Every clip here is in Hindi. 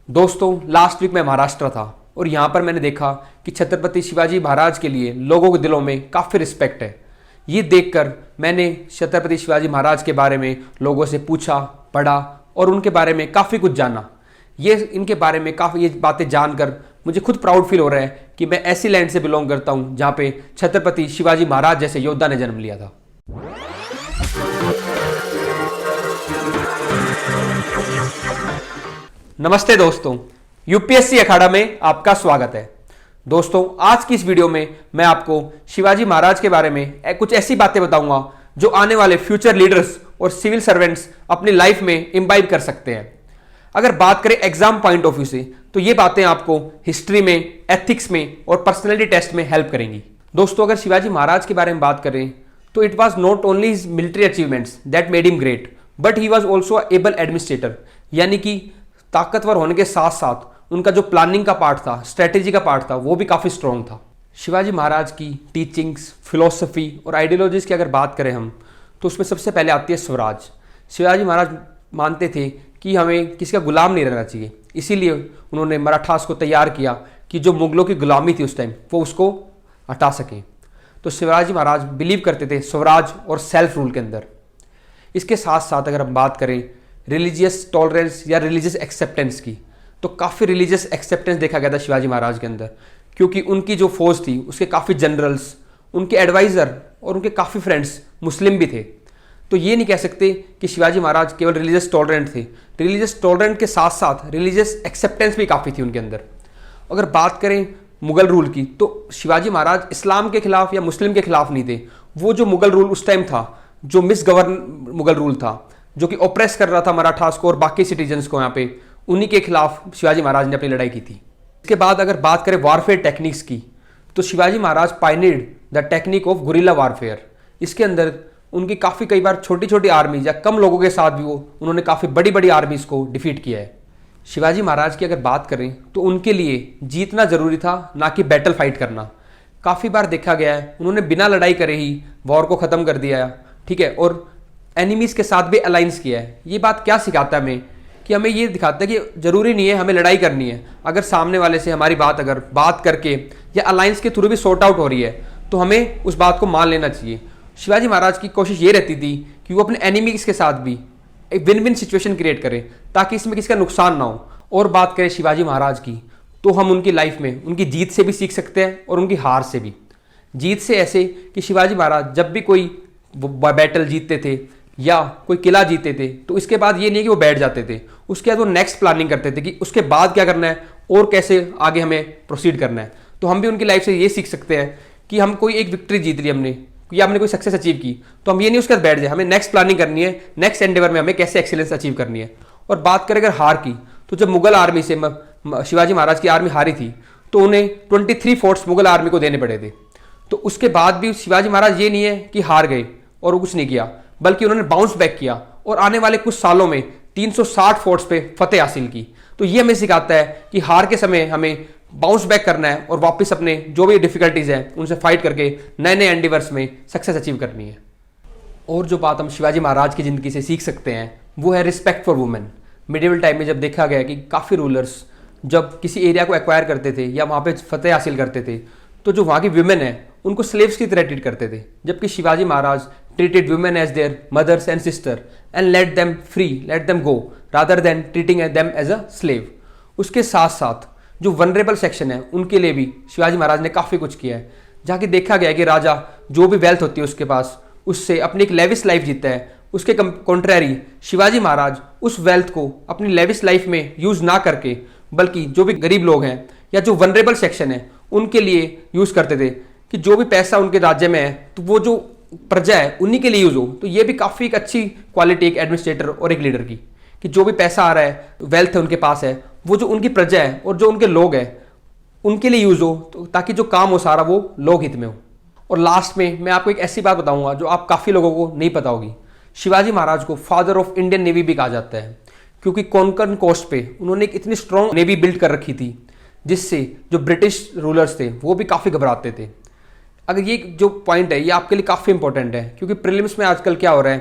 दोस्तों, लास्ट वीक मैं महाराष्ट्र था और यहाँ पर मैंने देखा कि छत्रपति शिवाजी महाराज के लिए लोगों के दिलों में काफ़ी रिस्पेक्ट है। ये देखकर मैंने छत्रपति शिवाजी महाराज के बारे में लोगों से पूछा, पढ़ा और उनके बारे में काफ़ी कुछ जाना। ये इनके बारे में काफ़ी ये बातें जानकर मुझे खुद प्राउड फील हो रहा है कि मैं ऐसी लैंड से बिलोंग करता हूँ जहाँ पे छत्रपति शिवाजी महाराज जैसे योद्धा ने जन्म लिया था। नमस्ते दोस्तों, यूपीएससी अखाड़ा में आपका स्वागत है। दोस्तों, आज की इस वीडियो में मैं आपको शिवाजी महाराज के बारे में कुछ ऐसी बातें बताऊंगा जो आने वाले फ्यूचर लीडर्स और सिविल सर्वेंट्स अपनी लाइफ में इम्बाइब कर सकते हैं। अगर बात करें एग्जाम पॉइंट ऑफ व्यू से तो ये बातें आपको हिस्ट्री में, एथिक्स में और पर्सनैलिटी टेस्ट में हेल्प करेंगी। दोस्तों, अगर शिवाजी महाराज के बारे में बात करें तो it was not only his military achievements that made him great but he was also able administrator, यानी कि ताकतवर होने के साथ साथ उनका जो प्लानिंग का पार्ट था, स्ट्रेटेजी का पार्ट था, वो भी काफ़ी स्ट्रॉन्ग था। शिवाजी महाराज की टीचिंग्स, फिलोसफी और आइडियोलॉजीज की अगर बात करें हम तो उसमें सबसे पहले आती है स्वराज। शिवाजी महाराज मानते थे कि हमें किसी का गुलाम नहीं रहना चाहिए, इसीलिए उन्होंने मराठास को तैयार किया कि जो मुगलों की गुलामी थी उस टाइम वो उसको हटा सकें। तो शिवाजी महाराज बिलीव करते थे स्वराज और सेल्फ रूल के अंदर। इसके साथ साथ अगर हम बात करें रिलीजियस टॉलरेंस या रिलीजियस एक्सेप्टेंस की, तो काफ़ी रिलीजियस एक्सेप्टेंस देखा गया था शिवाजी महाराज के अंदर, क्योंकि उनकी जो फौज थी उसके काफ़ी जनरल्स, उनके एडवाइज़र और उनके काफ़ी फ्रेंड्स मुस्लिम भी थे। तो ये नहीं कह सकते कि शिवाजी महाराज केवल रिलीजियस टॉलरेंट थे। रिलीजियस टॉलरेंट के साथ साथ रिलीजियस एक्सेप्टेंस भी काफ़ी थी उनके अंदर। अगर बात करें मुगल रूल की तो शिवाजी महाराज इस्लाम के खिलाफ या मुस्लिम के खिलाफ नहीं थे। वो जो मुगल रूल उस टाइम था, जो मिसगवर्न मुगल रूल था, जो कि ऑप्रेस कर रहा था मराठास को और बाकी सिटीजन्स को, यहाँ पे उन्हीं के खिलाफ शिवाजी महाराज ने अपनी लड़ाई की थी। इसके बाद अगर बात करें वारफेयर टेक्निक्स की तो Shivaji Maharaj pioneered the technique of guerrilla warfare. इसके अंदर उनकी काफ़ी कई बार छोटी छोटी आर्मीज या कम लोगों के साथ भी उन्होंने काफ़ी बड़ी बड़ी आर्मीज को डिफीट किया है। शिवाजी महाराज की अगर बात करें तो उनके लिए जीतना जरूरी था, ना कि बैटल फाइट करना। काफ़ी बार देखा गया है उन्होंने बिना लड़ाई करे ही वॉर को ख़त्म कर दिया, ठीक है, और एनिमीज के साथ भी अलाइंस किया है। ये बात क्या सिखाता है हमें कि हमें ये दिखाता है कि जरूरी नहीं है हमें लड़ाई करनी है। अगर सामने वाले से हमारी बात अगर बात करके या अलाइंस के थ्रू भी सॉर्ट आउट हो रही है तो हमें उस बात को मान लेना चाहिए। शिवाजी महाराज की कोशिश ये रहती थी कि वो अपने एनिमीज के साथ भी एक विन विन सिचुएशन क्रिएट करें ताकि इसमें किसी का नुकसान ना हो। और बात करें शिवाजी महाराज की तो हम उनकी लाइफ में उनकी जीत से भी सीख सकते हैं और उनकी हार से भी। जीत से ऐसे कि शिवाजी महाराज जब भी कोई बैटल जीतते थे या कोई किला जीते थे तो इसके बाद ये नहीं है कि वो बैठ जाते थे, उसके बाद वो नेक्स्ट प्लानिंग करते थे कि उसके बाद क्या करना है और कैसे आगे हमें प्रोसीड करना है। तो हम भी उनकी लाइफ से ये सीख सकते हैं कि हम कोई एक विक्ट्री जीत ली हमने या हमने कोई सक्सेस अचीव की तो हम ये नहीं उसके बाद बैठ जाए, हमें नेक्स्ट प्लानिंग करनी है, नेक्स्ट एंडेवर में हमें कैसे एक्सीलेंस अचीव करनी है। और बात करें अगर हार की तो जब मुगल आर्मी से शिवाजी महाराज की आर्मी हारी थी तो उन्हें 23 फोर्ट्स मुगल आर्मी को देने पड़े थे। तो उसके बाद भी शिवाजी महाराज ये नहीं है कि हार गए और वो कुछ नहीं किया, बल्कि उन्होंने बाउंस बैक किया और आने वाले कुछ सालों में 360 फोर्ट्स पे फतेह हासिल की। तो ये हमें सिखाता है कि हार के समय हमें बाउंस बैक करना है और वापस अपने जो भी डिफिकल्टीज हैं उनसे फाइट करके नए नए एंडिवर्स में सक्सेस अचीव करनी है। और जो बात हम शिवाजी महाराज की ज़िंदगी से सीख सकते हैं वो है respect for women. Medieval time में जब देखा गया कि काफ़ी रूलर्स जब किसी एरिया को एक्वायर करते थे या वहाँ पे फतेह हासिल करते थे तो जो वहाँ की वुमेन है उनको स्लेव्स की तरह ट्रीट करते थे, जबकि Shivaji Maharaj treated women as their mothers and sister and let them free, let them go rather than treating them as a slave। उसके साथ साथ जो वनरेबल सेक्शन है उनके लिए भी शिवाजी महाराज ने काफ़ी कुछ किया है, जहाँ की देखा गया है कि राजा जो भी वेल्थ होती है उसके पास उससे अपनी एक लेविस लाइफ जीता है। उसके कॉन्ट्रेरी शिवाजी महाराज उस वेल्थ को अपनी लेविस लाइफ में यूज़ ना करके बल्कि जो भी गरीब लोग हैं या जो वनरेबल सेक्शन है उनके लिए यूज़ करते थे कि जो भी पैसा उनके राज्य में है तो वो जो प्रजा है उन्हीं के लिए यूज हो। तो ये भी काफ़ी एक अच्छी क्वालिटी एक एडमिनिस्ट्रेटर और एक लीडर की कि जो भी पैसा आ रहा है, वेल्थ है उनके पास है, वो जो उनकी प्रजा है और जो उनके लोग हैं उनके लिए यूज हो, तो ताकि जो काम हो सारा वो लोक हित में हो। और लास्ट में मैं आपको एक ऐसी बात बताऊंगा जो आप काफ़ी लोगों को नहीं पता होगी। शिवाजी महाराज को फादर ऑफ इंडियन नेवी भी कहा जाता है क्योंकि कोंकण कोस्ट पे उन्होंने एक इतनी स्ट्रॉन्ग नेवी बिल्ड कर रखी थी जिससे जो ब्रिटिश रूलर्स थे वो भी काफ़ी घबराते थे। अगर ये जो पॉइंट है ये आपके लिए काफ़ी इंपॉर्टेंट है क्योंकि प्रीलिम्स में आजकल क्या हो रहा है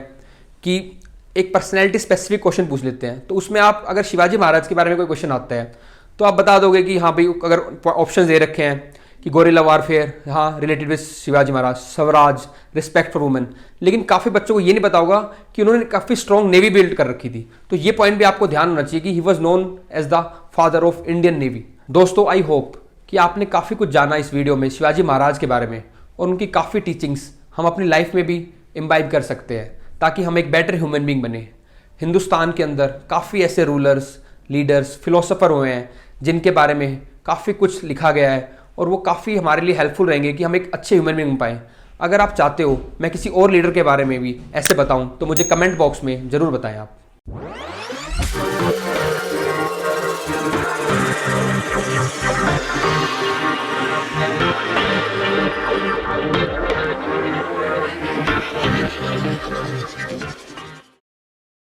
कि एक पर्सनैलिटी स्पेसिफिक क्वेश्चन पूछ लेते हैं। तो उसमें आप अगर शिवाजी महाराज के बारे में कोई क्वेश्चन आता है तो आप बता दोगे कि हाँ भाई, अगर ऑप्शन दे रखे हैं कि गोरिल्ला वारफेयर, हाँ related with Shivaji Maharaj, Swaraj, respect for women, लेकिन काफ़ी बच्चों को ये नहीं पता होगा कि उन्होंने काफ़ी स्ट्रॉन्ग नेवी बिल्ड कर रखी थी। तो ये पॉइंट भी आपको ध्यान होना चाहिए कि he was known as the father of Indian navy. दोस्तों, आई होप कि आपने काफ़ी कुछ जाना इस वीडियो में शिवाजी महाराज के बारे में, और उनकी काफ़ी टीचिंग्स हम अपनी लाइफ में भी इम्बाइब कर सकते हैं ताकि हम एक बेटर ह्यूमन बींग बने। हिंदुस्तान के अंदर काफ़ी ऐसे रूलर्स, लीडर्स, फिलोसोफर हुए हैं जिनके बारे में काफ़ी कुछ लिखा गया है, और वो काफ़ी हमारे लिए हेल्पफुल रहेंगे कि हम एक अच्छे ह्यूमन बींग बन पाएँ। अगर आप चाहते हो मैं किसी और लीडर के बारे में भी ऐसे बताऊं तो मुझे कमेंट बॉक्स में ज़रूर बताएं आप।